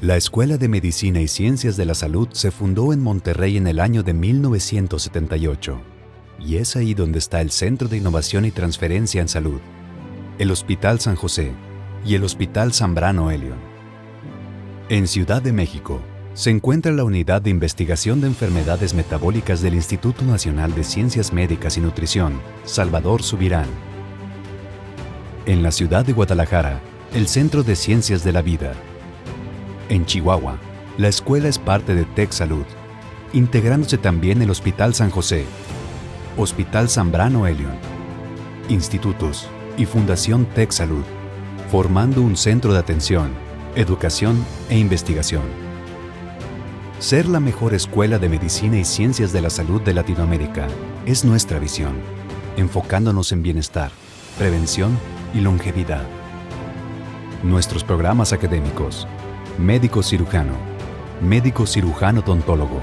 La Escuela de Medicina y Ciencias de la Salud se fundó en Monterrey en el año de 1978, y es ahí donde está el Centro de Innovación y Transferencia en Salud, el Hospital San José y el Hospital Zambrano Elion. En Ciudad de México se encuentra la Unidad de Investigación de Enfermedades Metabólicas del Instituto Nacional de Ciencias Médicas y Nutrición, Salvador Subirán. En la ciudad de Guadalajara, el Centro de Ciencias de la Vida. En Chihuahua, la escuela es parte de Tec Salud, integrándose también el Hospital San José, Hospital Zambrano Elion, institutos y Fundación Tec Salud, formando un centro de atención, educación e investigación. Ser la mejor escuela de medicina y ciencias de la salud de Latinoamérica es nuestra visión, enfocándonos en bienestar, prevención y longevidad. Nuestros programas académicos: médico cirujano odontólogo,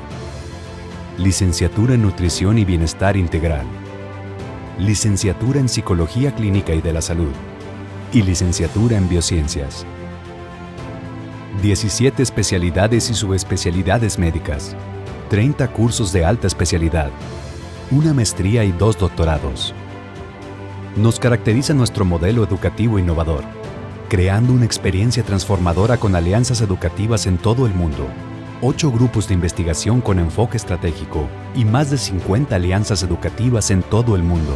licenciatura en nutrición y bienestar integral, licenciatura en psicología clínica y de la salud y licenciatura en biociencias. 17 especialidades y subespecialidades médicas, 30 cursos de alta especialidad, una maestría y 2 doctorados. Nos caracteriza nuestro modelo educativo innovador, creando una experiencia transformadora con alianzas educativas en todo el mundo, 8 grupos de investigación con enfoque estratégico y más de 50 alianzas educativas en todo el mundo.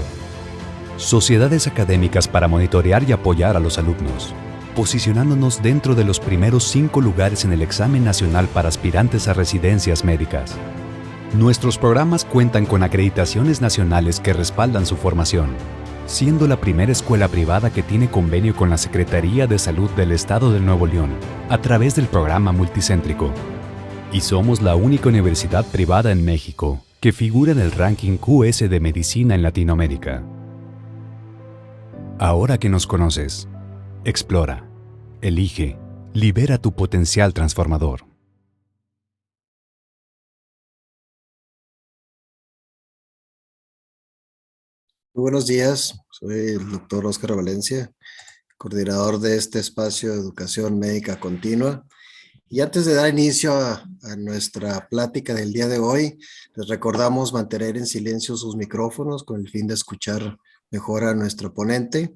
Sociedades académicas para monitorear y apoyar a los alumnos, posicionándonos dentro de los primeros 5 lugares en el examen nacional para aspirantes a residencias médicas. Nuestros programas cuentan con acreditaciones nacionales que respaldan su formación, siendo la primera escuela privada que tiene convenio con la Secretaría de Salud del Estado de Nuevo León, a través del programa multicéntrico. Y somos la única universidad privada en México que figura en el ranking QS de Medicina en Latinoamérica. Ahora que nos conoces, explora, elige, libera tu potencial transformador. Muy buenos días, soy el doctor Óscar Valencia, coordinador de este espacio de educación médica continua. Y antes de dar inicio a nuestra plática del día de hoy, les recordamos mantener en silencio sus micrófonos con el fin de escuchar mejor a nuestro ponente.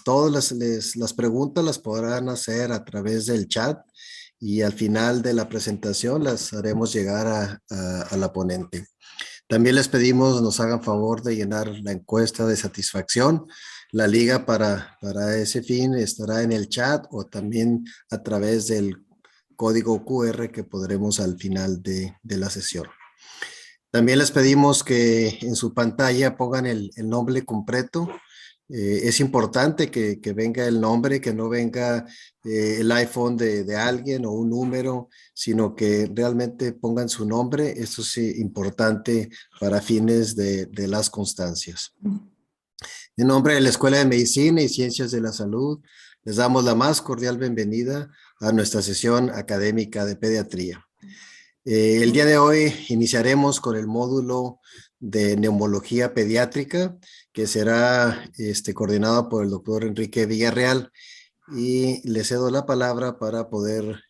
Todas las preguntas las podrán hacer a través del chat y al final de la presentación las haremos llegar a la ponente. También les pedimos nos hagan favor de llenar la encuesta de satisfacción. La liga para ese fin estará en el chat o también a través del código QR que podremos al final de la sesión. También les pedimos que en su pantalla pongan el nombre completo. Es importante que venga el nombre, que no venga el iPhone de alguien o un número, sino que realmente pongan su nombre. Esto es importante para fines de las constancias. En nombre de la Escuela de Medicina y Ciencias de la Salud, les damos la más cordial bienvenida a nuestra sesión académica de pediatría. El día de hoy iniciaremos con el módulo de neumología pediátrica, que será coordinado por el doctor Enrique Villarreal, y le cedo la palabra para poder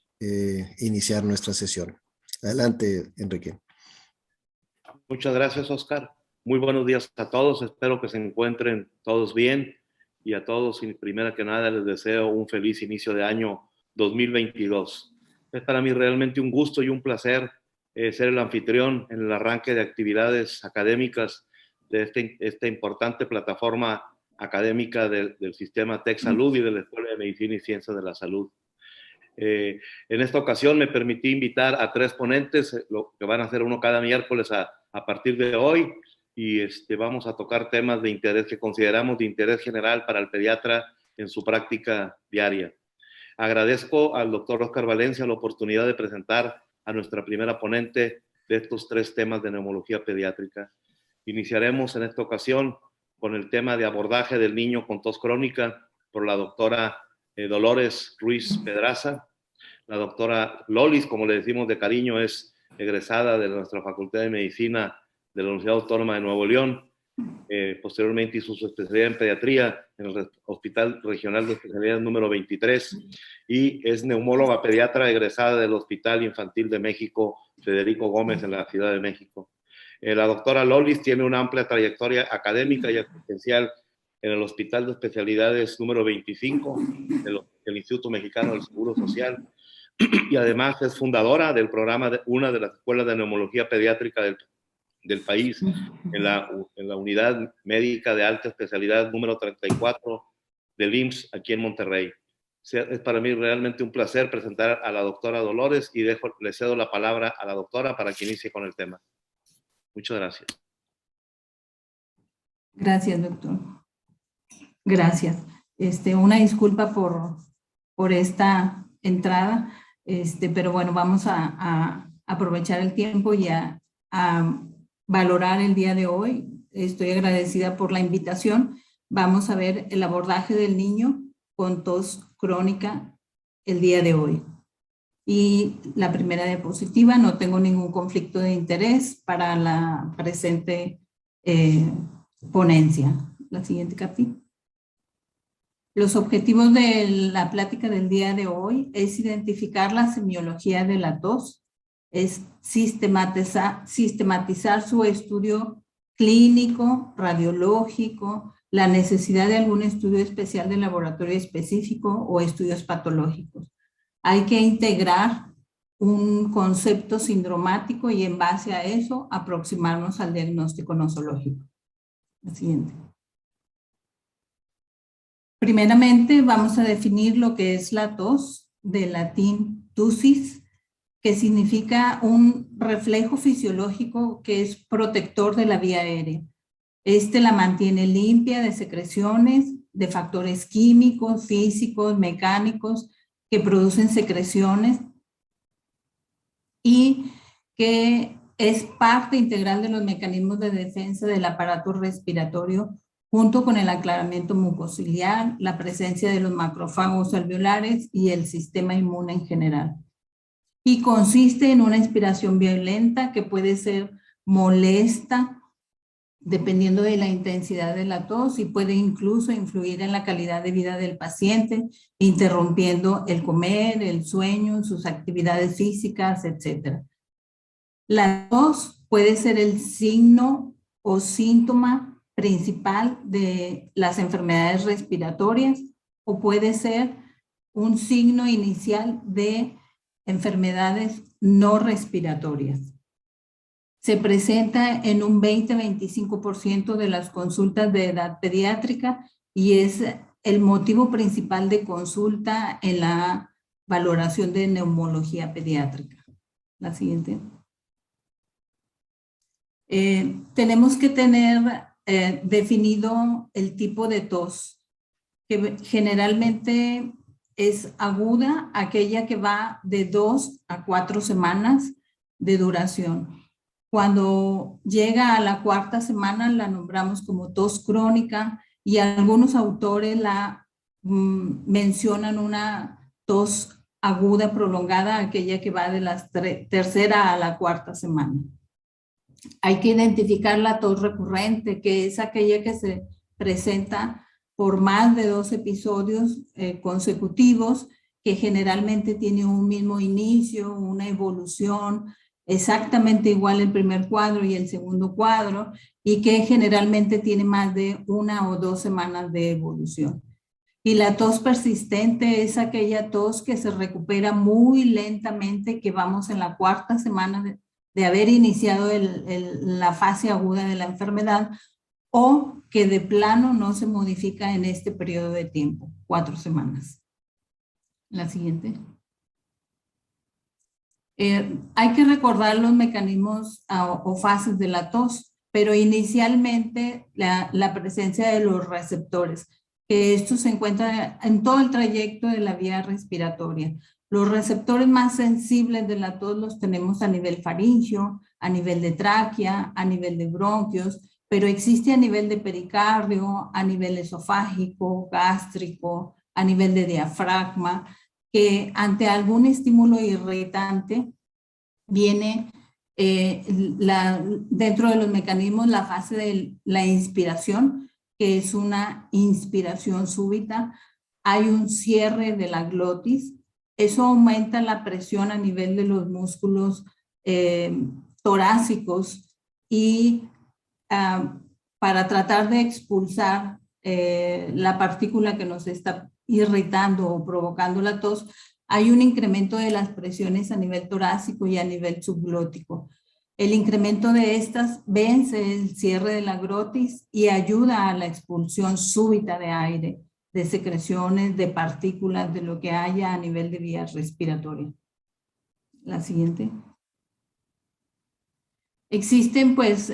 iniciar nuestra sesión. Adelante, Enrique. Muchas gracias, Oscar. Muy buenos días a todos. Espero que se encuentren todos bien, y a todos, primero que nada, les deseo un feliz inicio de año 2022. Es para mí realmente un gusto y un placer ser el anfitrión en el arranque de actividades académicas de esta importante plataforma académica del sistema Tec Salud y de la Escuela de Medicina y Ciencias de la Salud. En esta ocasión me permití invitar a 3 ponentes, lo que van a hacer uno cada miércoles a partir de hoy, y vamos a tocar temas de interés que consideramos de interés general para el pediatra en su práctica diaria. Agradezco al doctor Óscar Valencia la oportunidad de presentar a nuestra primera ponente de estos 3 temas de neumología pediátrica. Iniciaremos en esta ocasión con el tema de abordaje del niño con tos crónica por la doctora Dolores Ruiz Pedraza. La doctora Lolis, como le decimos de cariño, es egresada de nuestra Facultad de Medicina de la Universidad Autónoma de Nuevo León Posteriormente hizo su especialidad en pediatría en el Hospital Regional de Especialidad número 23 y es neumóloga pediatra egresada del Hospital Infantil de México Federico Gómez en la Ciudad de México. La doctora Lolis tiene una amplia trayectoria académica y asistencial en el Hospital de Especialidades número 25 del Instituto Mexicano del Seguro Social y además es fundadora del programa de una de las escuelas de neumología pediátrica del país en la unidad médica de alta especialidad número 34 del IMSS aquí en Monterrey. Es para mí realmente un placer presentar a la doctora Dolores y le cedo la palabra a la doctora para que inicie con el tema. Muchas gracias. Gracias, doctor. Gracias. Una disculpa por esta entrada, pero bueno, vamos a aprovechar el tiempo y a valorar el día de hoy. Estoy agradecida por la invitación. Vamos a ver el abordaje del niño con tos crónica el día de hoy. Y la primera diapositiva, no tengo ningún conflicto de interés para la presente ponencia. La siguiente capítulo. Los objetivos de la plática del día de hoy es identificar la semiología de la tos, es sistematizar su estudio clínico, radiológico, la necesidad de algún estudio especial de laboratorio específico o estudios patológicos. Hay que integrar un concepto sindromático y en base a eso aproximarnos al diagnóstico nosológico. La siguiente. Primeramente vamos a definir lo que es la tos, del latín tusis, que significa un reflejo fisiológico que es protector de la vía aérea. La mantiene limpia de secreciones, de factores químicos, físicos, mecánicos, que producen secreciones y que es parte integral de los mecanismos de defensa del aparato respiratorio junto con el aclaramiento mucociliar, la presencia de los macrófagos alveolares y el sistema inmune en general. Y consiste en una inspiración violenta que puede ser molesta dependiendo de la intensidad de la tos y puede incluso influir en la calidad de vida del paciente, interrumpiendo el comer, el sueño, sus actividades físicas, etc. La tos puede ser el signo o síntoma principal de las enfermedades respiratorias o puede ser un signo inicial de enfermedades no respiratorias. Se presenta en un 20-25% de las consultas de edad pediátrica y es el motivo principal de consulta en la valoración de neumología pediátrica. La siguiente. Tenemos que tener definido el tipo de tos, que generalmente es aguda, aquella que va de 2 a 4 semanas de duración. Cuando llega a la 4ª semana la nombramos como tos crónica y algunos autores la mencionan una tos aguda prolongada, aquella que va de la 3ª a la 4ª semana. Hay que identificar la tos recurrente, que es aquella que se presenta por más de 2 episodios consecutivos, que generalmente tiene un mismo inicio, una evolución, exactamente igual el primer cuadro y el segundo cuadro, y que generalmente tiene más de 1 o 2 semanas de evolución. Y la tos persistente es aquella tos que se recupera muy lentamente, que vamos en la 4ª semana de haber iniciado la fase aguda de la enfermedad, o que de plano no se modifica en este periodo de tiempo, 4 semanas. La siguiente. Hay que recordar los mecanismos o fases de la tos, pero inicialmente la presencia de los receptores, que estos se encuentran en todo el trayecto de la vía respiratoria. Los receptores más sensibles de la tos los tenemos a nivel faríngeo, a nivel de tráquea, a nivel de bronquios, pero existe a nivel de pericardio, a nivel esofágico, gástrico, a nivel de diafragma, que ante algún estímulo irritante viene Dentro de los mecanismos, la fase de la inspiración, que es una inspiración súbita, hay un cierre de la glotis. Eso aumenta la presión a nivel de los músculos torácicos y para tratar de expulsar la partícula que nos está irritando o provocando la tos, hay un incremento de las presiones a nivel torácico y a nivel subglótico. El incremento de estas vence el cierre de la glotis y ayuda a la expulsión súbita de aire, de secreciones, de partículas, de lo que haya a nivel de vías respiratorias. La siguiente. Existen pues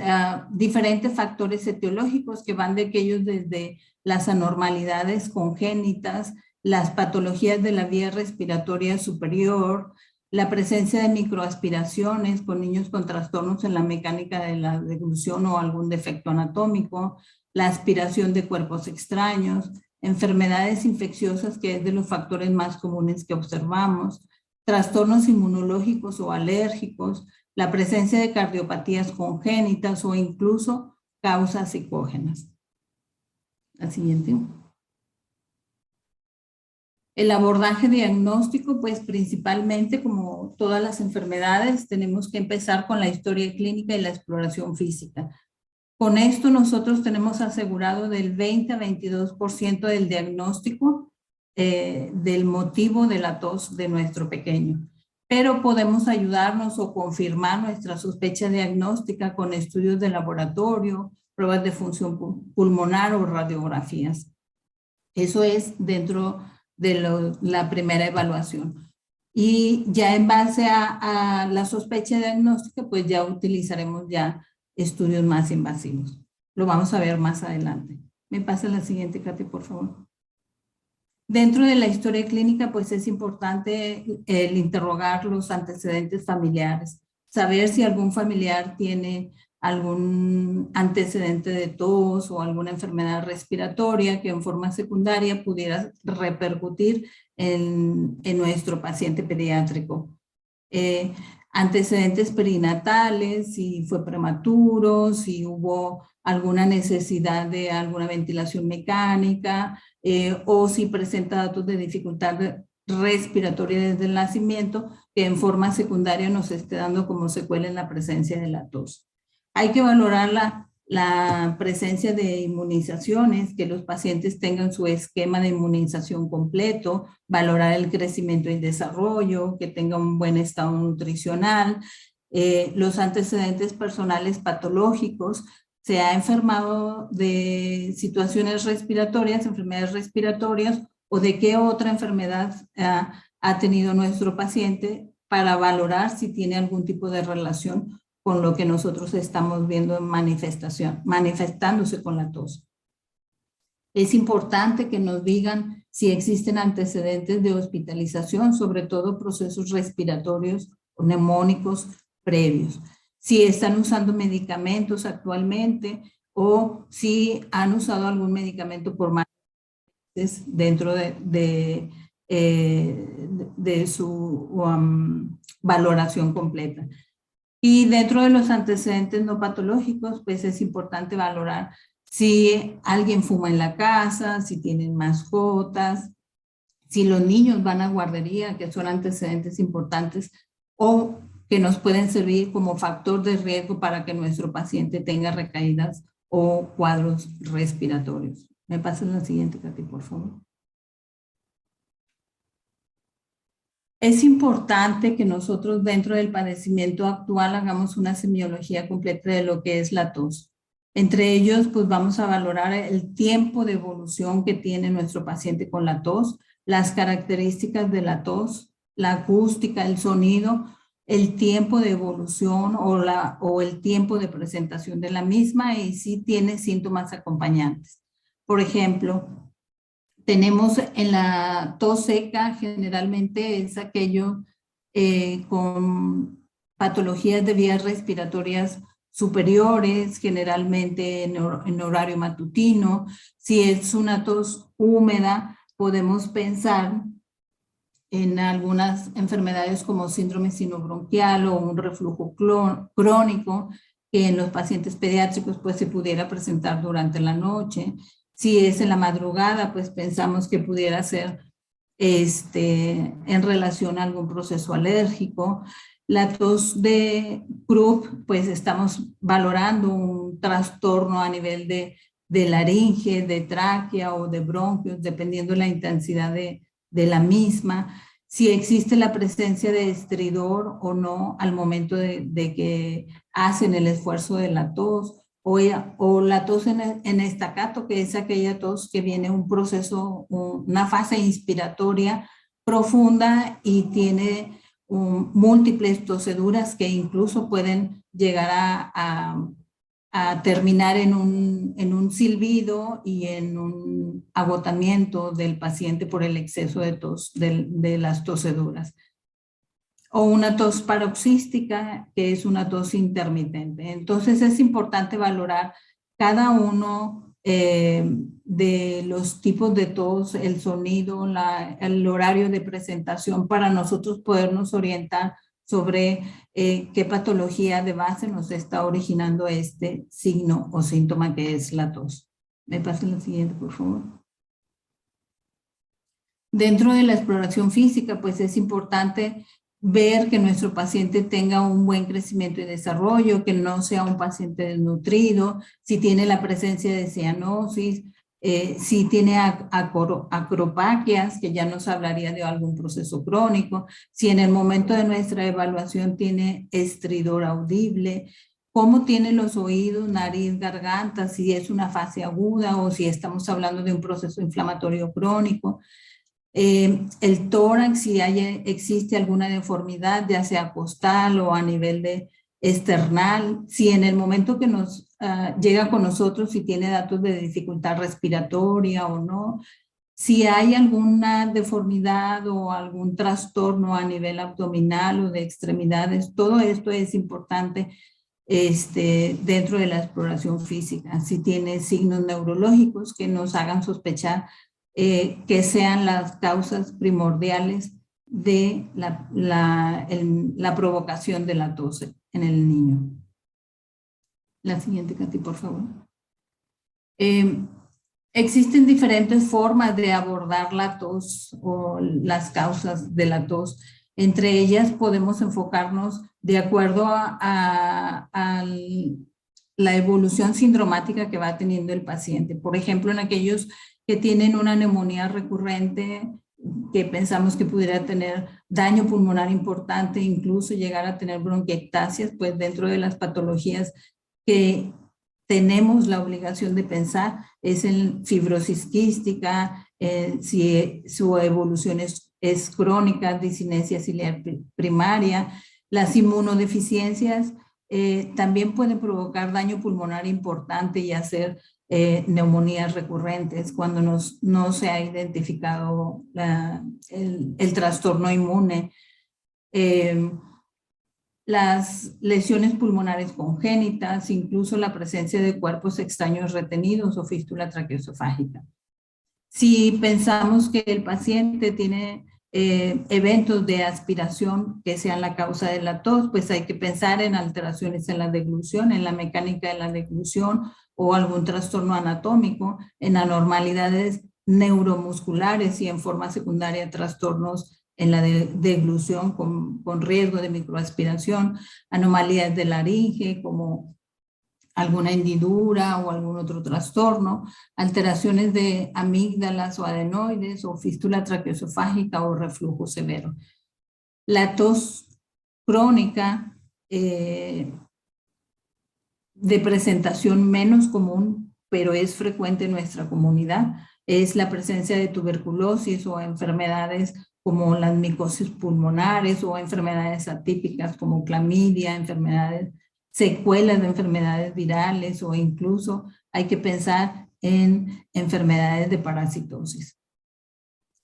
diferentes factores etiológicos que van de aquellos desde las anormalidades congénitas, las patologías de la vía respiratoria superior, la presencia de microaspiraciones con niños con trastornos en la mecánica de la deglución o algún defecto anatómico, la aspiración de cuerpos extraños, enfermedades infecciosas, que es de los factores más comunes que observamos, trastornos inmunológicos o alérgicos, la presencia de cardiopatías congénitas o incluso causas psicógenas. La siguiente. El abordaje diagnóstico, pues principalmente, como todas las enfermedades, tenemos que empezar con la historia clínica y la exploración física. Con esto nosotros tenemos asegurado del 20 a 22% del diagnóstico del motivo de la tos de nuestro pequeño. Pero podemos ayudarnos o confirmar nuestra sospecha diagnóstica con estudios de laboratorio, pruebas de función pulmonar o radiografías. Eso es dentro de la primera evaluación. Y ya en base a la sospecha diagnóstica, pues ya utilizaremos ya estudios más invasivos. Lo vamos a ver más adelante. Me pasa la siguiente, Katy, por favor. Dentro de la historia clínica, pues es importante el interrogar los antecedentes familiares, saber si algún familiar tiene algún antecedente de tos o alguna enfermedad respiratoria que en forma secundaria pudiera repercutir en nuestro paciente pediátrico. Antecedentes perinatales, si fue prematuro, si hubo alguna necesidad de alguna ventilación mecánica o si presenta datos de dificultad respiratoria desde el nacimiento que en forma secundaria nos esté dando como secuela en la presencia de la tos. Hay que valorar la presencia de inmunizaciones, que los pacientes tengan su esquema de inmunización completo, valorar el crecimiento y desarrollo, que tenga un buen estado nutricional, los antecedentes personales patológicos, se ha enfermado de situaciones respiratorias, enfermedades respiratorias, o de qué otra enfermedad ha tenido nuestro paciente para valorar si tiene algún tipo de relación con lo que nosotros estamos viendo en manifestándose con la tos. Es importante que nos digan si existen antecedentes de hospitalización, sobre todo procesos respiratorios o neumónicos previos. Si están usando medicamentos actualmente o si han usado algún medicamento por más meses dentro de su valoración completa. Y dentro de los antecedentes no patológicos, pues es importante valorar si alguien fuma en la casa, si tienen mascotas, si los niños van a guardería, que son antecedentes importantes o que nos pueden servir como factor de riesgo para que nuestro paciente tenga recaídas o cuadros respiratorios. Me pasan la siguiente, Katy, por favor. Es importante que nosotros dentro del padecimiento actual hagamos una semiología completa de lo que es la tos. Entre ellos, pues vamos a valorar el tiempo de evolución que tiene nuestro paciente con la tos, las características de la tos, la acústica, el sonido, el tiempo de evolución o el tiempo de presentación de la misma y si tiene síntomas acompañantes. Por ejemplo, tenemos en la tos seca, generalmente es aquello con patologías de vías respiratorias superiores, generalmente en horario matutino. Si es una tos húmeda, podemos pensar en algunas enfermedades como síndrome sinobronquial o un reflujo crónico, que en los pacientes pediátricos pues se pudiera presentar durante la noche. Si es en la madrugada, pues pensamos que pudiera ser en relación a algún proceso alérgico. La tos de Krupp, pues estamos valorando un trastorno a nivel de laringe, de tráquea o de bronquios, dependiendo de la intensidad de la misma. Si existe la presencia de estridor o no al momento de que hacen el esfuerzo de la tos, o la tos en estacato, que es aquella tos que viene un proceso, una fase inspiratoria profunda y tiene múltiples toseduras que incluso pueden llegar a terminar en un silbido y en un agotamiento del paciente por el exceso de tos, de las toseduras. O una tos paroxística, que es una tos intermitente. Entonces es importante valorar cada uno de los tipos de tos, el sonido, el horario de presentación, para nosotros podernos orientar sobre qué patología de base nos está originando este signo o síntoma que es la tos. Me pasen la siguiente, por favor. Dentro de la exploración física, pues es importante ver que nuestro paciente tenga un buen crecimiento y desarrollo, que no sea un paciente desnutrido, si tiene la presencia de cianosis, si tiene acropaquias, que ya nos hablaría de algún proceso crónico, si en el momento de nuestra evaluación tiene estridor audible, cómo tiene los oídos, nariz, garganta, si es una fase aguda o si estamos hablando de un proceso inflamatorio crónico. El tórax, si existe alguna deformidad, ya sea costal o a nivel de external, si en el momento que nos llega con nosotros, si tiene datos de dificultad respiratoria o no, si hay alguna deformidad o algún trastorno a nivel abdominal o de extremidades, todo esto es importante dentro de la exploración física. Si tiene signos neurológicos que nos hagan sospechar que sean las causas primordiales de la provocación de la tos en el niño. La siguiente, Katy, por favor. Existen diferentes formas de abordar la tos o las causas de la tos. Entre ellas podemos enfocarnos de acuerdo a la evolución sindromática que va teniendo el paciente. Por ejemplo, en aquellos que tienen una neumonía recurrente, que pensamos que pudiera tener daño pulmonar importante, incluso llegar a tener bronquiectasias, pues dentro de las patologías que tenemos la obligación de pensar es en fibrosis quística, si su evolución es crónica, discinesia ciliar primaria. Las inmunodeficiencias también pueden provocar daño pulmonar importante y hacer neumonías recurrentes cuando no se ha identificado el trastorno inmune. Las lesiones pulmonares congénitas, incluso la presencia de cuerpos extraños retenidos o fístula traqueoesofágica. Si pensamos que el paciente tiene eventos de aspiración que sean la causa de la tos, pues hay que pensar en alteraciones en la deglución, en la mecánica de la deglución o algún trastorno anatómico, en anormalidades neuromusculares y en forma secundaria trastornos en la deglución con riesgo de microaspiración, anomalías de laringe como alguna hendidura o algún otro trastorno, alteraciones de amígdalas o adenoides o fístula traqueoesofágica o reflujo severo. La tos crónica de presentación menos común, pero es frecuente en nuestra comunidad, es la presencia de tuberculosis o enfermedades como las micosis pulmonares o enfermedades atípicas como clamidia, secuelas de enfermedades virales o incluso hay que pensar en enfermedades de parasitosis.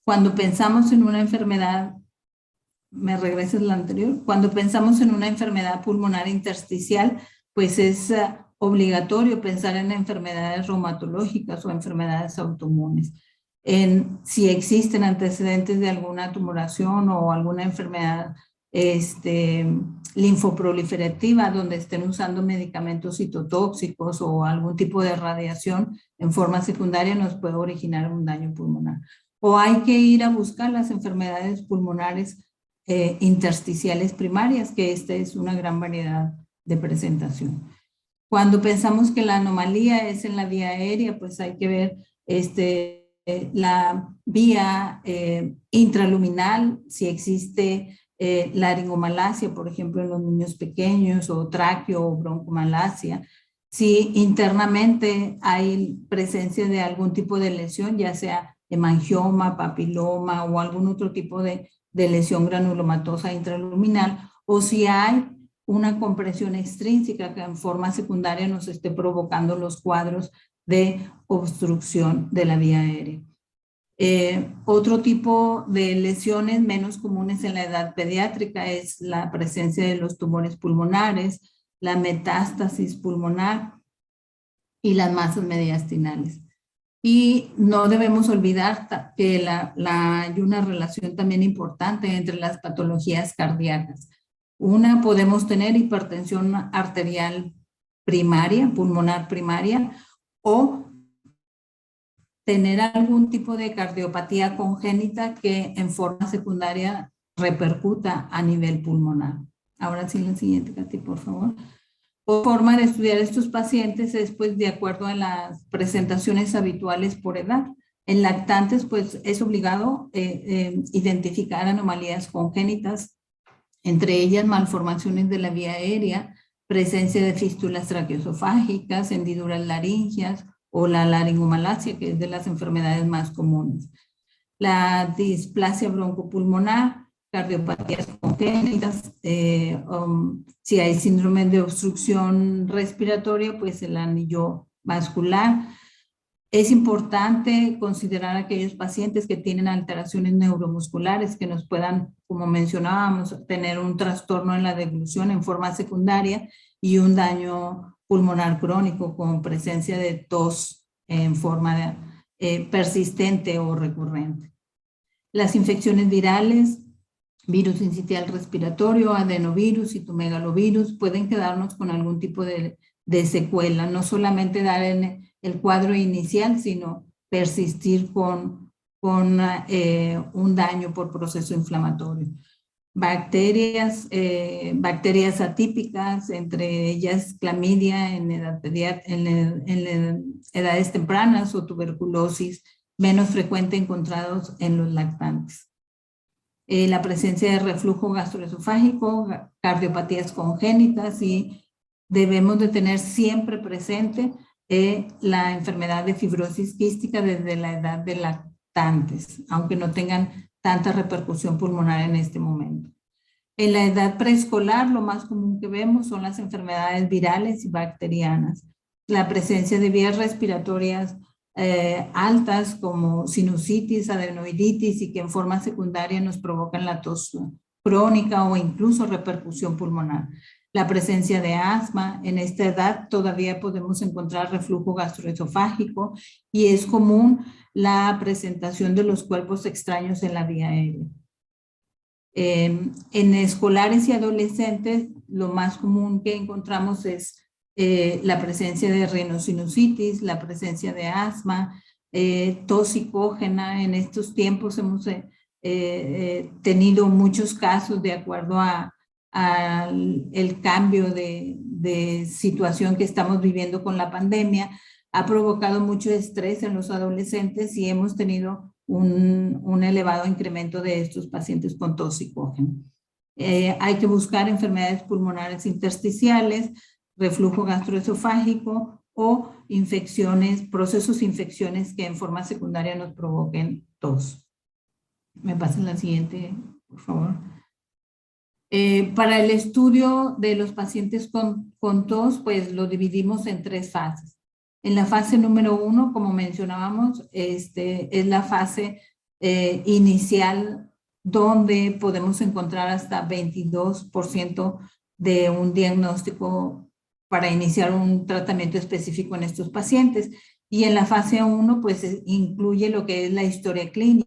Cuando pensamos en una enfermedad, ¿me regresas la anterior? Cuando pensamos en una enfermedad pulmonar intersticial, pues es obligatorio pensar en enfermedades reumatológicas o enfermedades autoinmunes. en si existen antecedentes de alguna tumoración o alguna enfermedad linfoproliferativa donde estén usando medicamentos citotóxicos o algún tipo de radiación en forma secundaria nos puede originar un daño pulmonar. O hay que ir a buscar las enfermedades pulmonares intersticiales primarias, que esta es una gran variedad de presentación. Cuando pensamos que la anomalía es en la vía aérea, pues hay que ver la vía intraluminal, si existe laringomalacia, por ejemplo, en los niños pequeños, o tráqueo o broncomalacia. Si internamente hay presencia de algún tipo de lesión, ya sea hemangioma, papiloma o algún otro tipo de lesión granulomatosa intraluminal, o si hay una compresión extrínseca que en forma secundaria nos esté provocando los cuadros de obstrucción de la vía aérea. Otro tipo de lesiones menos comunes en la edad pediátrica es la presencia de los tumores pulmonares, la metástasis pulmonar y las masas mediastinales. Y no debemos olvidar que hay una relación también importante entre las patologías cardíacas. Una, podemos tener hipertensión arterial primaria, pulmonar primaria, o tener algún tipo de cardiopatía congénita que en forma secundaria repercuta a nivel pulmonar. Ahora sí, la siguiente, Katy, por favor. La forma de estudiar estos pacientes es pues de acuerdo a las presentaciones habituales por edad. En lactantes pues es obligado identificar anomalías congénitas, entre ellas malformaciones de la vía aérea, presencia de fístulas traqueoesofágicas, hendiduras laringeas o la laringomalacia, que es de las enfermedades más comunes. La displasia broncopulmonar, cardiopatías congénitas, si hay síndrome de obstrucción respiratoria, pues el anillo vascular. Es importante considerar aquellos pacientes que tienen alteraciones neuromusculares que nos puedan, como mencionábamos, tener un trastorno en la deglución en forma secundaria y un daño pulmonar crónico con presencia de tos en forma persistente o recurrente. Las infecciones virales, virus sincitial respiratorio, adenovirus, citomegalovirus, pueden quedarnos con algún tipo de secuela, no solamente dar en el cuadro inicial, sino persistir con un daño por proceso inflamatorio. Bacterias atípicas, entre ellas clamidia en edades tempranas o tuberculosis, menos frecuente encontrados en los lactantes. La presencia de reflujo gastroesofágico, cardiopatías congénitas, y debemos de tener siempre presente la enfermedad de fibrosis quística desde la edad de lactantes, aunque no tengan tanta repercusión pulmonar en este momento. En la edad preescolar, lo más común que vemos son las enfermedades virales y bacterianas. La presencia de vías respiratorias altas como sinusitis, adenoiditis, y que en forma secundaria nos provocan la tos crónica o incluso repercusión pulmonar. La presencia de asma, en esta edad todavía podemos encontrar reflujo gastroesofágico y es común la presentación de los cuerpos extraños en la vía aérea. En escolares y adolescentes, lo más común que encontramos es la presencia de rinosinusitis, la presencia de asma, tos psicógena. En estos tiempos hemos tenido muchos casos de acuerdo al cambio de situación que estamos viviendo con la pandemia. Ha provocado mucho estrés en los adolescentes y hemos tenido un elevado incremento de estos pacientes con tos psicógena. Hay que buscar enfermedades pulmonares intersticiales, reflujo gastroesofágico o infecciones, procesos infecciones que en forma secundaria nos provoquen tos. Me pasan la siguiente, por favor. Para el estudio de los pacientes con tos, pues lo dividimos en 3 fases. En la fase número 1, como mencionábamos, es la fase inicial, donde podemos encontrar hasta 22% de un diagnóstico para iniciar un tratamiento específico en estos pacientes. Y en la fase 1, pues incluye lo que es la historia clínica,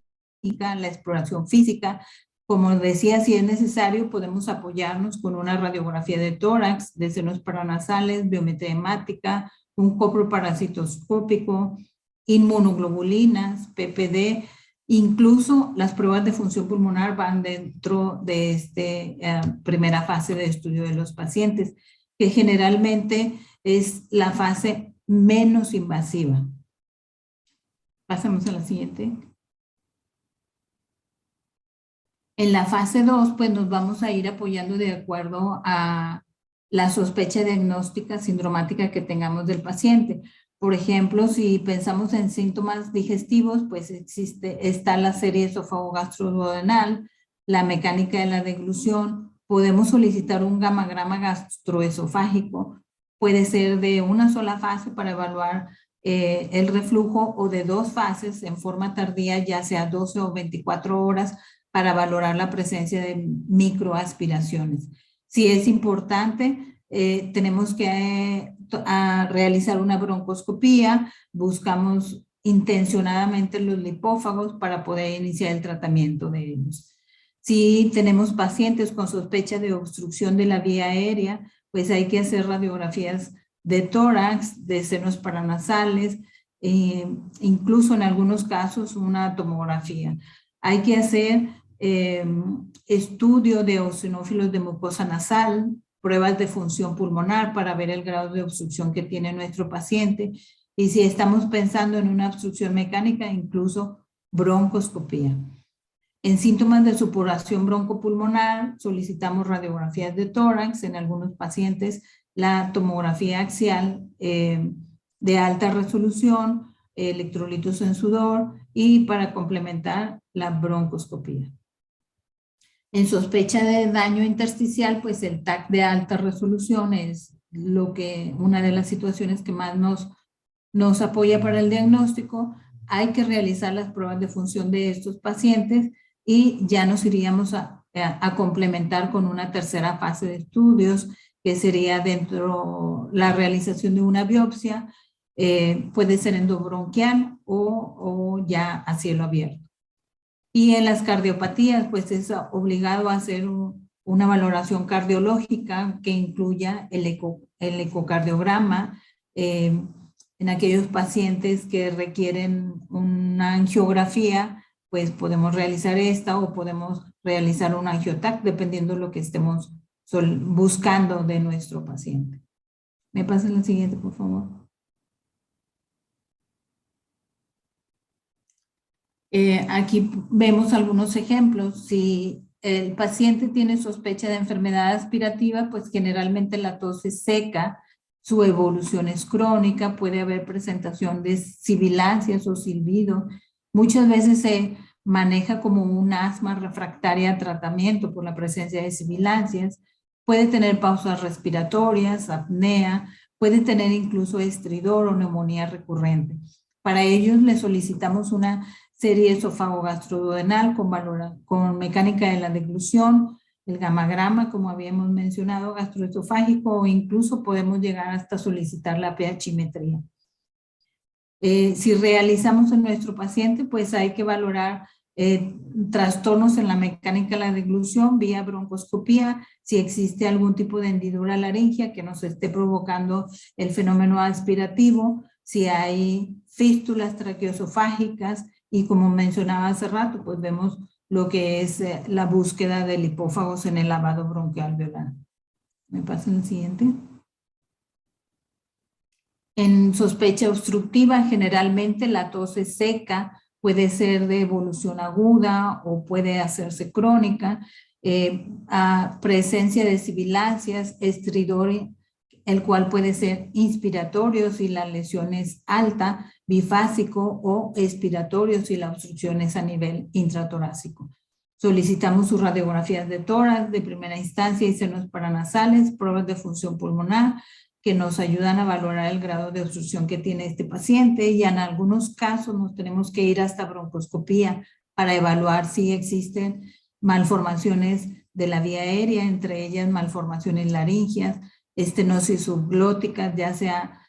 la exploración física. Como decía, si es necesario, podemos apoyarnos con una radiografía de tórax, de senos paranasales, biometría hemática, un coproparasitoscópico, inmunoglobulinas, PPD, incluso las pruebas de función pulmonar van dentro de esta primera fase de estudio de los pacientes, que generalmente es la fase menos invasiva. Pasamos a la siguiente. En la fase 2, pues nos vamos a ir apoyando de acuerdo a la sospecha diagnóstica sindromática que tengamos del paciente. Por ejemplo, si pensamos en síntomas digestivos, pues está la serie esófago-gastroduodenal, la mecánica de la deglución. Podemos solicitar un gamagrama gastroesofágico. Puede ser de una sola fase para evaluar el reflujo o de 2 fases en forma tardía, ya sea 12 o 24 horas, para valorar la presencia de microaspiraciones. Si es importante, tenemos que realizar una broncoscopía, buscamos intencionadamente los lipófagos para poder iniciar el tratamiento de ellos. Si tenemos pacientes con sospecha de obstrucción de la vía aérea, pues hay que hacer radiografías de tórax, de senos paranasales, incluso en algunos casos una tomografía. Hay que hacer estudio de eosinófilos de mucosa nasal, pruebas de función pulmonar para ver el grado de obstrucción que tiene nuestro paciente, y si estamos pensando en una obstrucción mecánica, incluso broncoscopía. En síntomas de supuración broncopulmonar solicitamos radiografías de tórax, en algunos pacientes la tomografía axial de alta resolución, electrolitos en sudor, y para complementar la broncoscopía. En sospecha de daño intersticial, pues el TAC de alta resolución es una de las situaciones que más nos apoya para el diagnóstico. Hay que realizar las pruebas de función de estos pacientes y ya nos iríamos a complementar con una tercera fase de estudios, que sería dentro la realización de una biopsia, puede ser endobronquial o ya a cielo abierto. Y en las cardiopatías, pues es obligado a hacer una valoración cardiológica que incluya el ecocardiograma. En aquellos pacientes que requieren una angiografía, pues podemos realizar esta o podemos realizar un angiotac, dependiendo de lo que estemos buscando de nuestro paciente. ¿Me pasa la siguiente, por favor? Aquí vemos algunos ejemplos. Si el paciente tiene sospecha de enfermedad aspirativa, pues generalmente la tos es seca, su evolución es crónica, puede haber presentación de sibilancias o silbido. Muchas veces se maneja como un asma refractaria a tratamiento por la presencia de sibilancias. Puede tener pausas respiratorias, apnea, puede tener incluso estridor o neumonía recurrente. Para ellos le solicitamos una serie esófago-gastroduodenal con mecánica de la deglución, el gamagrama, como habíamos mencionado, gastroesofágico, o incluso podemos llegar hasta solicitar la pHimetría. Si realizamos en nuestro paciente, pues hay que valorar trastornos en la mecánica de la deglución vía broncoscopía, si existe algún tipo de hendidura laringea que nos esté provocando el fenómeno aspirativo, si hay fístulas traqueoesofágicas, y como mencionaba hace rato, pues vemos lo que es la búsqueda de lipófagos en el lavado broncoalveolar. ¿Me pasa el siguiente? En sospecha obstructiva, generalmente la tos es seca, puede ser de evolución aguda o puede hacerse crónica, a presencia de sibilancias, estridor, el cual puede ser inspiratorio si la lesión es alta, bifásico, o expiratorio si la obstrucción es a nivel intratorácico. Solicitamos sus radiografías de tórax de primera instancia y senos paranasales, pruebas de función pulmonar que nos ayudan a valorar el grado de obstrucción que tiene este paciente, y en algunos casos nos tenemos que ir hasta broncoscopía para evaluar si existen malformaciones de la vía aérea, entre ellas malformaciones laringeas, estenosis subglóticas, ya sea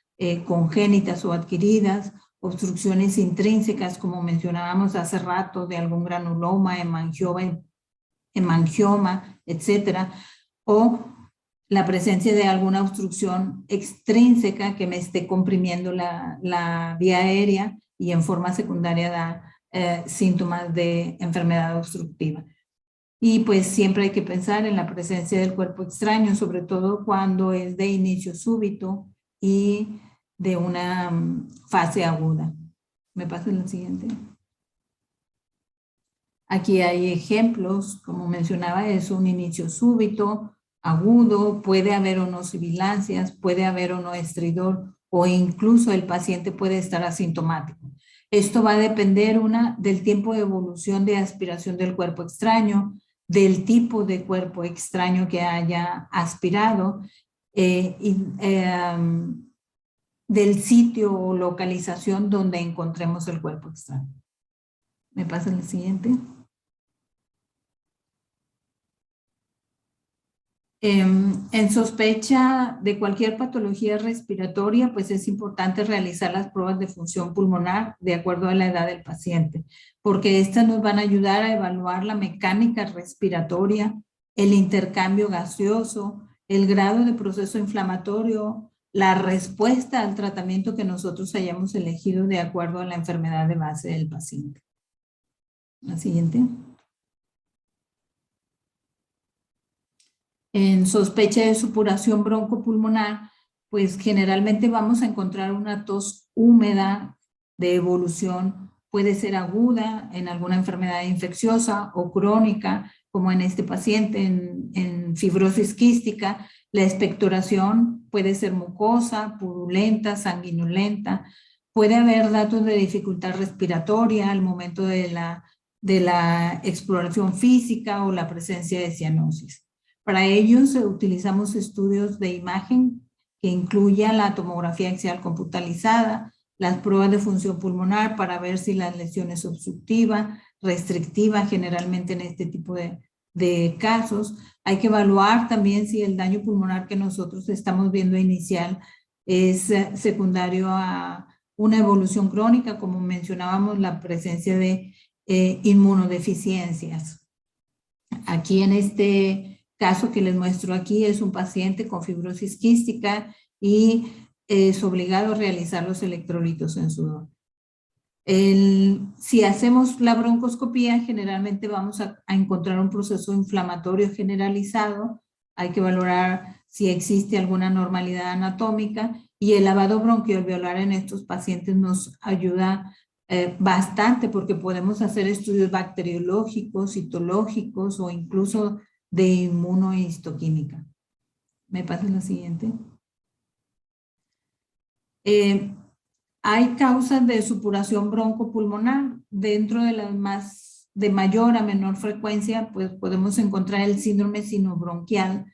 congénitas o adquiridas, obstrucciones intrínsecas, como mencionábamos hace rato, de algún granuloma, hemangioma, etcétera, o la presencia de alguna obstrucción extrínseca que me esté comprimiendo la vía aérea y en forma secundaria da síntomas de enfermedad obstructiva. Y pues siempre hay que pensar en la presencia del cuerpo extraño, sobre todo cuando es de inicio súbito y de una fase aguda. ¿Me pasa la siguiente? Aquí hay ejemplos, como mencionaba, es un inicio súbito, agudo, puede haber o no sibilancias, puede haber o no estridor, o incluso el paciente puede estar asintomático. Esto va a depender del tiempo de evolución de aspiración del cuerpo extraño, del tipo de cuerpo extraño que haya aspirado del sitio o localización donde encontremos el cuerpo extraño. ¿Me pasa el siguiente? En sospecha de cualquier patología respiratoria, pues es importante realizar las pruebas de función pulmonar de acuerdo a la edad del paciente, porque estas nos van a ayudar a evaluar la mecánica respiratoria, el intercambio gaseoso, el grado de proceso inflamatorio, la respuesta al tratamiento que nosotros hayamos elegido de acuerdo a la enfermedad de base del paciente. La siguiente. En sospecha de supuración broncopulmonar, pues generalmente vamos a encontrar una tos húmeda de evolución, puede ser aguda en alguna enfermedad infecciosa o crónica, como en este paciente en fibrosis quística. La expectoración puede ser mucosa, purulenta, sanguinolenta. Puede haber datos de dificultad respiratoria al momento de la exploración física o la presencia de cianosis. Para ellos utilizamos estudios de imagen que incluyan la tomografía axial computarizada, las pruebas de función pulmonar para ver si la lesión es obstructiva, restrictiva, generalmente en este tipo de casos. Hay que evaluar también si el daño pulmonar que nosotros estamos viendo inicial es secundario a una evolución crónica, como mencionábamos, la presencia de inmunodeficiencias. Aquí en este caso que les muestro aquí es un paciente con fibrosis quística y es obligado a realizar los electrolitos en sudor. Si hacemos la broncoscopía, generalmente vamos a encontrar un proceso inflamatorio generalizado. Hay que valorar si existe alguna normalidad anatómica y el lavado bronquialveolar en estos pacientes nos ayuda bastante porque podemos hacer estudios bacteriológicos, citológicos o incluso de inmunohistoquímica. ¿Me pasa la siguiente? Hay causas de supuración broncopulmonar. Dentro de las de mayor a menor frecuencia, pues podemos encontrar el síndrome sinobronquial,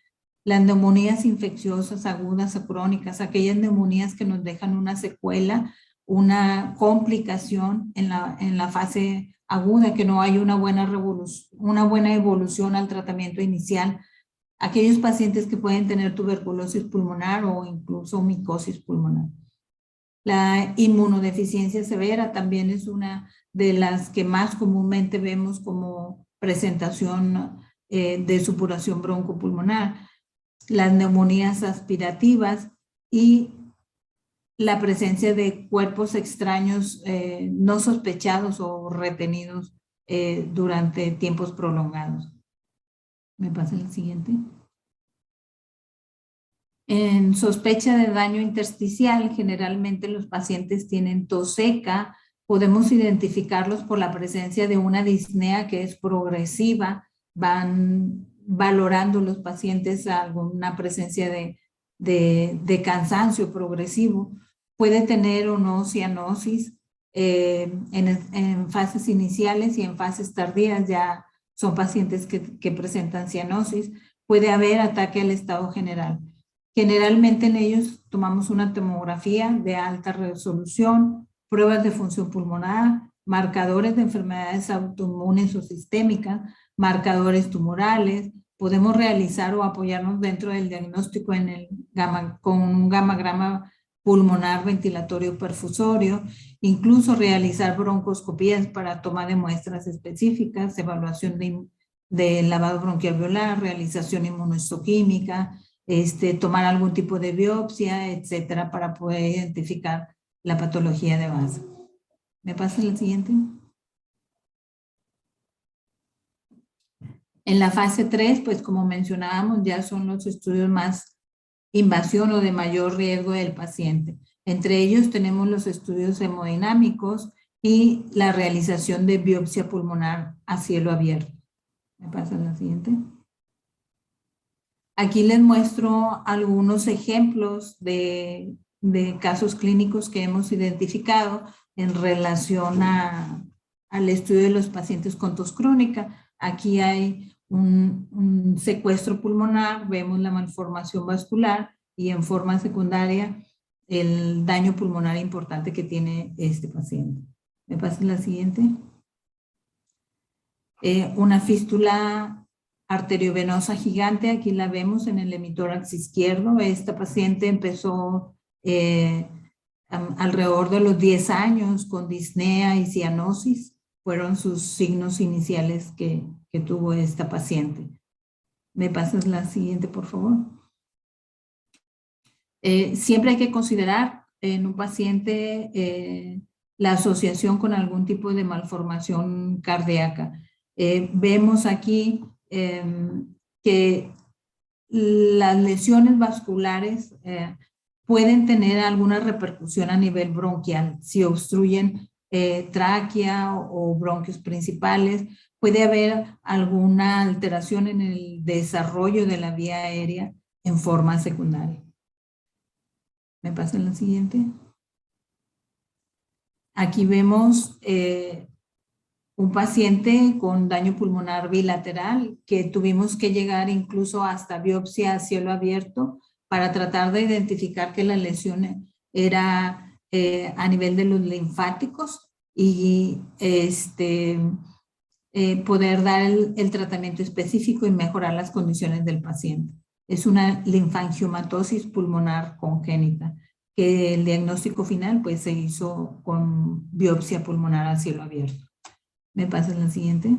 las neumonías infecciosas agudas o crónicas, aquellas neumonías que nos dejan una secuela, una complicación en la fase aguda, que no hay una buena evolución al tratamiento inicial. Aquellos pacientes que pueden tener tuberculosis pulmonar o incluso micosis pulmonar. La inmunodeficiencia severa también es una de las que más comúnmente vemos como presentación de supuración broncopulmonar. Las neumonías aspirativas y la presencia de cuerpos extraños no sospechados o retenidos durante tiempos prolongados. ¿Me pasa el siguiente? En sospecha de daño intersticial, generalmente los pacientes tienen tos seca. Podemos identificarlos por la presencia de una disnea que es progresiva. Van valorando los pacientes alguna presencia de cansancio progresivo. Puede tener o no cianosis en fases iniciales y en fases tardías ya son pacientes que presentan cianosis. Puede haber ataque al estado general. Generalmente en ellos tomamos una tomografía de alta resolución, pruebas de función pulmonar, marcadores de enfermedades autoinmunes o sistémicas, marcadores tumorales. Podemos realizar o apoyarnos dentro del diagnóstico con un gammagrama pulmonar ventilatorio perfusorio, incluso realizar broncoscopías para toma de muestras específicas, evaluación de lavado bronquial alveolar, realización inmunohistoquímica, tomar algún tipo de biopsia, etcétera, para poder identificar la patología de base. ¿Me pasa la siguiente? En la fase 3, pues como mencionábamos, ya son los estudios más invasión o de mayor riesgo del paciente. Entre ellos tenemos los estudios hemodinámicos y la realización de biopsia pulmonar a cielo abierto. ¿Me pasa la siguiente? Aquí les muestro algunos ejemplos de casos clínicos que hemos identificado en relación al estudio de los pacientes con tos crónica. Aquí hay un secuestro pulmonar, vemos la malformación vascular y en forma secundaria el daño pulmonar importante que tiene este paciente. ¿Me pasa la siguiente? Una fístula arteriovenosa gigante, aquí la vemos en el hemitórax izquierdo. Esta paciente empezó alrededor de los 10 años con disnea y cianosis. Fueron sus signos iniciales que tuvo esta paciente. ¿Me pasas la siguiente, por favor? Siempre hay que considerar en un paciente la asociación con algún tipo de malformación cardíaca. Vemos aquí que las lesiones vasculares pueden tener alguna repercusión a nivel bronquial. Si obstruyen tráquea o bronquios principales, puede haber alguna alteración en el desarrollo de la vía aérea en forma secundaria. ¿Me pasa la siguiente? Aquí vemos un paciente con daño pulmonar bilateral que tuvimos que llegar incluso hasta biopsia a cielo abierto para tratar de identificar que la lesión era a nivel de los linfáticos y poder dar el tratamiento específico y mejorar las condiciones del paciente. Es una linfangiomatosis pulmonar congénita, que el diagnóstico final pues se hizo con biopsia pulmonar a cielo abierto. ¿Me pasas la siguiente?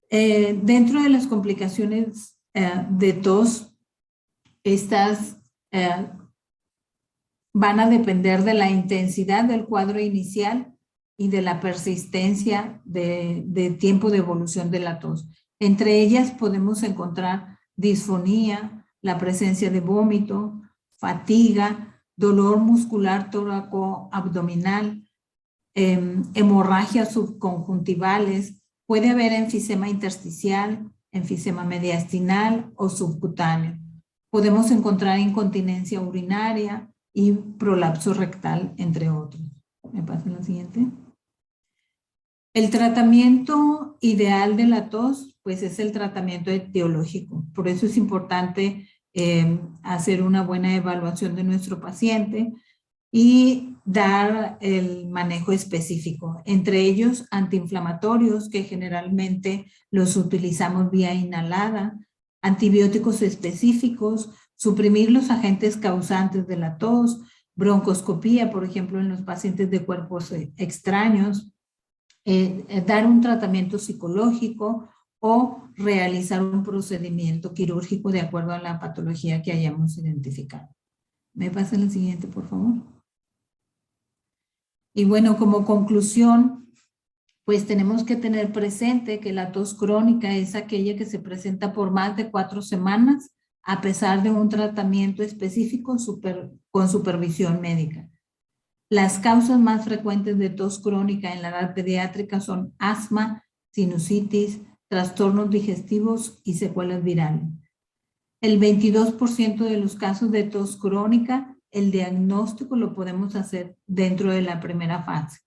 Dentro de las complicaciones de tos, estas van a depender de la intensidad del cuadro inicial y de la persistencia de tiempo de evolución de la tos. Entre ellas podemos encontrar disfonía, la presencia de vómito, fatiga, dolor muscular tóraco-abdominal, hemorragias subconjuntivales, puede haber enfisema intersticial, enfisema mediastinal o subcutáneo. Podemos encontrar incontinencia urinaria y prolapso rectal, entre otros. ¿Me pasa la siguiente? El tratamiento ideal de la tos, pues es el tratamiento etiológico. Por eso es importante hacer una buena evaluación de nuestro paciente y dar el manejo específico. Entre ellos, antiinflamatorios, que generalmente los utilizamos vía inhalada, antibióticos específicos, suprimir los agentes causantes de la tos, broncoscopía, por ejemplo, en los pacientes de cuerpos extraños, dar un tratamiento psicológico o realizar un procedimiento quirúrgico de acuerdo a la patología que hayamos identificado. ¿Me pasa la siguiente, por favor? Y bueno, como conclusión, pues tenemos que tener presente que la tos crónica es aquella que se presenta por más de 4 semanas a pesar de un tratamiento específico con supervisión médica. Las causas más frecuentes de tos crónica en la edad pediátrica son asma, sinusitis, trastornos digestivos y secuelas virales. El 22% de los casos de tos crónica, el diagnóstico lo podemos hacer dentro de la primera fase.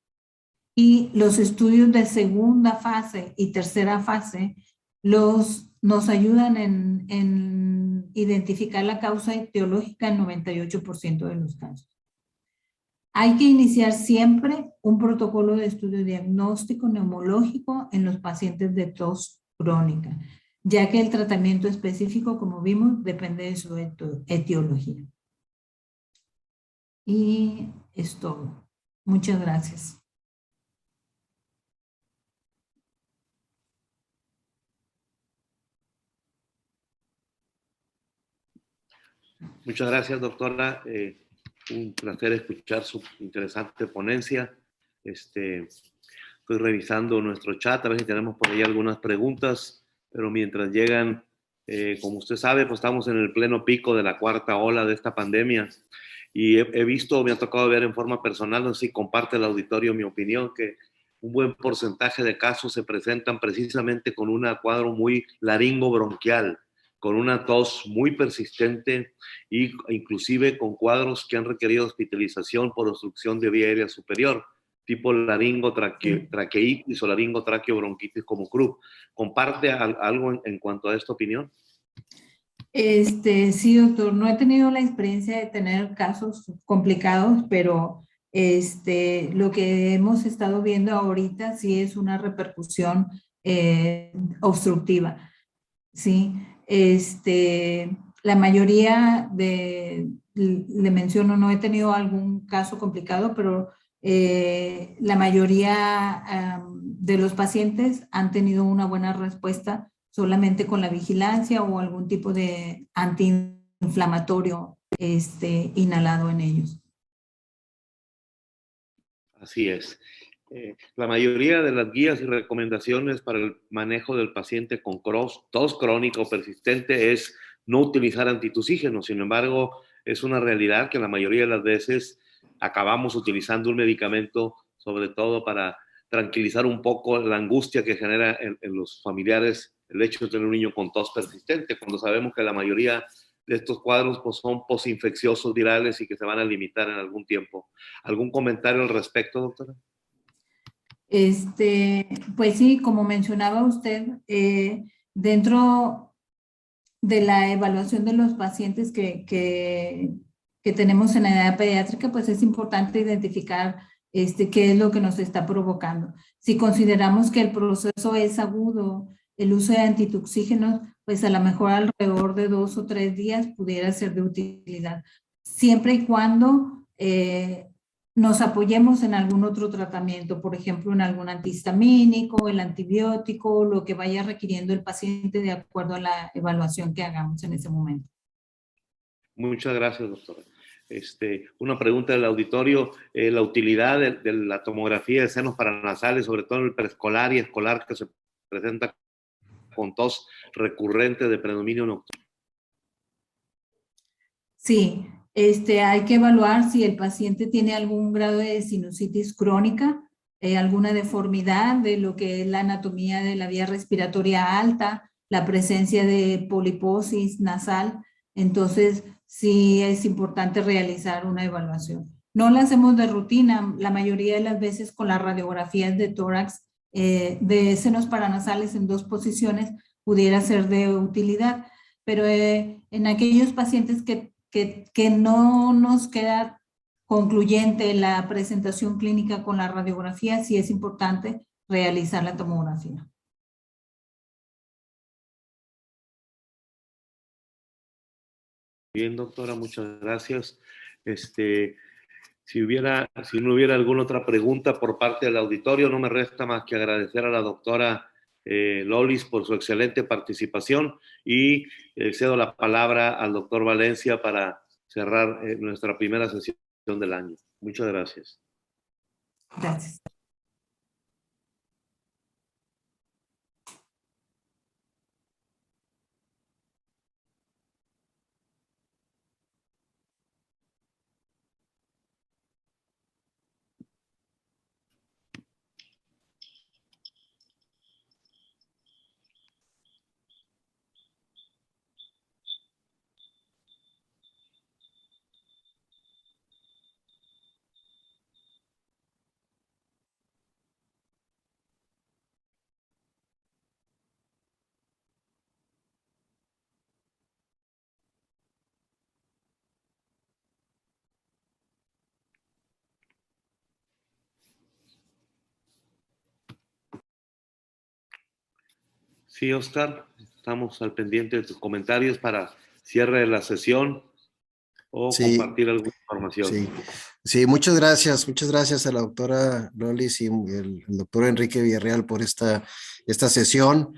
Y los estudios de segunda fase y tercera fase nos ayudan en identificar la causa etiológica en 98% de los casos. Hay que iniciar siempre un protocolo de estudio diagnóstico neumológico en los pacientes de tos crónica, ya que el tratamiento específico, como vimos, depende de su etiología. Y es todo. Muchas gracias. Muchas gracias, doctora. Un placer escuchar su interesante ponencia. Estoy revisando nuestro chat, a ver si tenemos por ahí algunas preguntas, pero mientras llegan, como usted sabe, pues estamos en el pleno pico de la cuarta ola de esta pandemia y he visto, me ha tocado ver en forma personal, no sé si comparte el auditorio mi opinión, que un buen porcentaje de casos se presentan precisamente con un cuadro muy laringo-bronquial, con una tos muy persistente e inclusive con cuadros que han requerido hospitalización por obstrucción de vía aérea superior, tipo laringotraqueitis o laringotraqueobronquitis como CRUB. ¿Comparte algo en cuanto a esta opinión? Sí, doctor, no he tenido la experiencia de tener casos complicados, pero lo que hemos estado viendo ahorita sí es una repercusión obstructiva, ¿sí? La mayoría le menciono, no he tenido algún caso complicado, pero la mayoría de los pacientes han tenido una buena respuesta solamente con la vigilancia o algún tipo de antiinflamatorio inhalado en ellos. Así es. La mayoría de las guías y recomendaciones para el manejo del paciente con tos crónica o persistente es no utilizar antitusígenos. Sin embargo, es una realidad que la mayoría de las veces acabamos utilizando un medicamento, sobre todo para tranquilizar un poco la angustia que genera en los familiares el hecho de tener un niño con tos persistente, cuando sabemos que la mayoría de estos cuadros pues, son posinfecciosos virales y que se van a limitar en algún tiempo. ¿Algún comentario al respecto, doctora? Pues sí, como mencionaba usted, dentro de la evaluación de los pacientes que tenemos en la edad pediátrica, pues es importante identificar qué es lo que nos está provocando. Si consideramos que el proceso es agudo, el uso de antituxígenos, pues a lo mejor alrededor de 2 o 3 días pudiera ser de utilidad, siempre y cuando nos apoyemos en algún otro tratamiento, por ejemplo, en algún antihistamínico, el antibiótico, lo que vaya requiriendo el paciente de acuerdo a la evaluación que hagamos en ese momento. Muchas gracias, doctora. Una pregunta del auditorio, la utilidad de la tomografía de senos paranasales, sobre todo en el preescolar y escolar que se presenta con tos recurrente de predominio nocturno. Sí, hay que evaluar si el paciente tiene algún grado de sinusitis crónica, alguna deformidad de lo que es la anatomía de la vía respiratoria alta, la presencia de poliposis nasal. Entonces, sí es importante realizar una evaluación. No la hacemos de rutina, la mayoría de las veces con las radiografías de tórax de senos paranasales en 2 posiciones pudiera ser de utilidad, pero en aquellos pacientes que no nos queda concluyente la presentación clínica con la radiografía, sí es importante realizar la tomografía. Bien, doctora, muchas gracias. Si no hubiera alguna otra pregunta por parte del auditorio, no me resta más que agradecer a la doctora Lolis por su excelente participación y cedo la palabra al doctor Valencia para cerrar nuestra primera sesión del año. Muchas gracias. Gracias. Sí, Oscar, estamos al pendiente de tus comentarios para cierre de la sesión. o Sí. compartir alguna información. Sí, sí, muchas gracias a la doctora Lolis y el doctor Enrique Villarreal por esta sesión.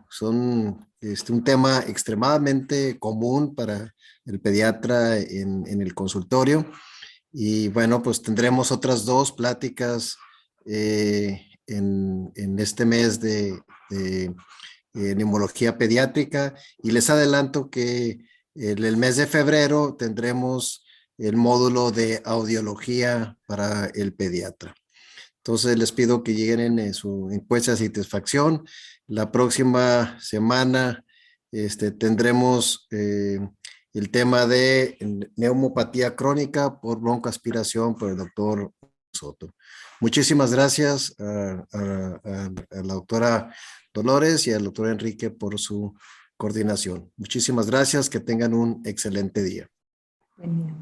Son un tema extremadamente común para el pediatra en el consultorio. Y bueno, pues tendremos otras 2 pláticas en este mes de neumología pediátrica, y les adelanto que en el mes de febrero tendremos el módulo de audiología para el pediatra. Entonces les pido que lleguen en su encuesta de satisfacción. La próxima semana tendremos el tema de neumopatía crónica por broncoaspiración por el doctor Soto. Muchísimas gracias a la doctora Dolores y al doctor Enrique por su coordinación. Muchísimas gracias, que tengan un excelente día. Buen día.